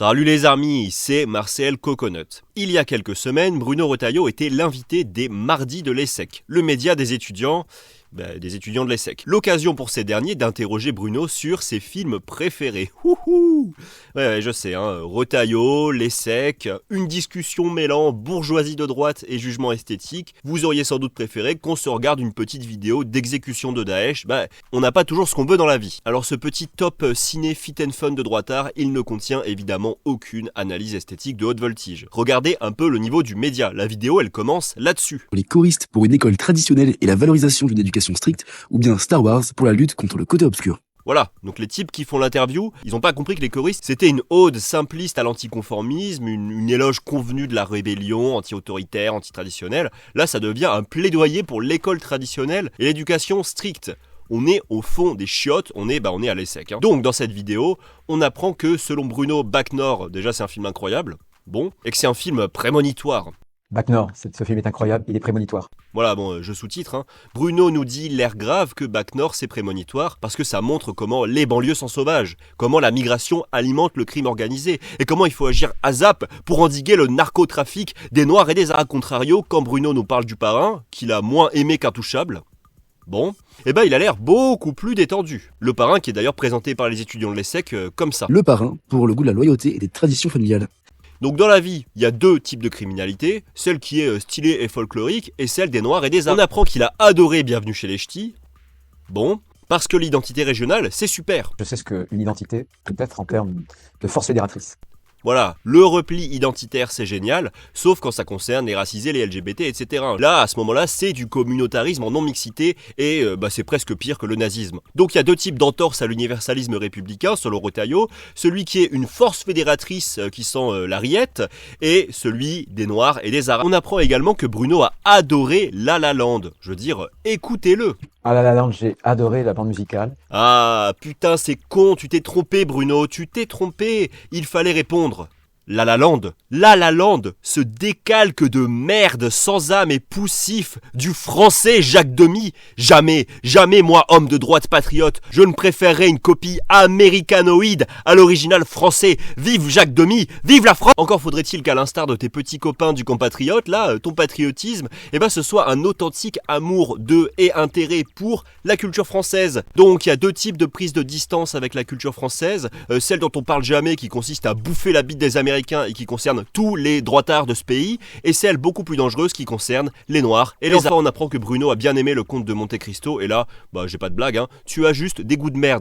Salut les amis, c'est Marcel Coconut. Il y a quelques semaines, Bruno Retailleau était l'invité des Mardis de l'ESSEC, le média des étudiants de l'ESSEC. L'occasion pour ces derniers d'interroger Bruno sur ses films préférés. Ouais, je sais, Retailleau, l'ESSEC, une discussion mêlant bourgeoisie de droite et jugement esthétique. Vous auriez sans doute préféré qu'on se regarde une petite vidéo d'exécution de Daesh. On n'a pas toujours ce qu'on veut dans la vie. Alors ce petit top ciné fit and fun de droitard, il ne contient évidemment aucune analyse esthétique de haute voltige. Regardez un peu le niveau du média. La vidéo, elle commence là-dessus. Les choristes pour une école traditionnelle et la valorisation d'une éducation stricte, ou bien Star Wars pour la lutte contre le côté obscur. Voilà, donc les types qui font l'interview, ils n'ont pas compris que les choristes, c'était une ode simpliste à l'anticonformisme, une éloge convenue de la rébellion anti-autoritaire, anti-traditionnelle. Là, ça devient un plaidoyer pour l'école traditionnelle et l'éducation stricte. On est au fond des chiottes, on est à l'ESSEC. Donc dans cette vidéo, on apprend que selon Bruno, Bac Nord, déjà c'est un film incroyable, et que c'est un film prémonitoire. Bac Nord, ce film est incroyable, il est prémonitoire. Voilà, je sous-titre. Bruno nous dit l'air grave que Bac Nord c'est prémonitoire parce que ça montre comment les banlieues sont sauvages, comment la migration alimente le crime organisé et comment il faut agir ASAP pour endiguer le narcotrafic des Noirs et des Arabes. Contrario, quand Bruno nous parle du Parrain, qu'il a moins aimé qu'Intouchable, il a l'air beaucoup plus détendu. Le Parrain qui est d'ailleurs présenté par les étudiants de l'ESSEC comme ça. Le Parrain pour le goût de la loyauté et des traditions familiales. Donc dans la vie, il y a deux types de criminalité, celle qui est stylée et folklorique et celle des Noirs et des Arabes. On apprend qu'il a adoré Bienvenue chez les Ch'tis, parce que l'identité régionale, c'est super. Je sais ce qu'une identité peut être en termes de force fédératrice. Voilà, le repli identitaire c'est génial, sauf quand ça concerne les racisés, les LGBT, etc. Là, à ce moment-là, c'est du communautarisme en non-mixité et c'est presque pire que le nazisme. Donc il y a deux types d'entorses à l'universalisme républicain, selon Retailleau, celui qui est une force fédératrice qui sent la rillette et celui des Noirs et des Arabes. On apprend également que Bruno a adoré La La Land, je veux dire, écoutez-le. Ah La La Land, j'ai adoré la bande musicale. Ah, putain, c'est con, tu t'es trompé Bruno, tu t'es trompé. Il fallait répondre. La La Land, ce décalque de merde sans âme et poussif du français Jacques Demy. Jamais, moi, homme de droite patriote, je ne préférerais une copie américanoïde à l'original français. Vive Jacques Demy, vive la France. Encore faudrait-il qu'à l'instar de tes petits copains du compatriote, là, ton patriotisme, ce soit un authentique amour de et intérêt pour la culture française. Donc il y a deux types de prise de distance avec la culture française, celle dont on parle jamais qui consiste à bouffer la bite des Américains et qui concerne tous les droitards de ce pays, et celle beaucoup plus dangereuse qui concerne les Noirs et les Arabes. On apprend que Bruno a bien aimé le Comte de Monte Cristo, et là, j'ai pas de blague, tu as juste des goûts de merde.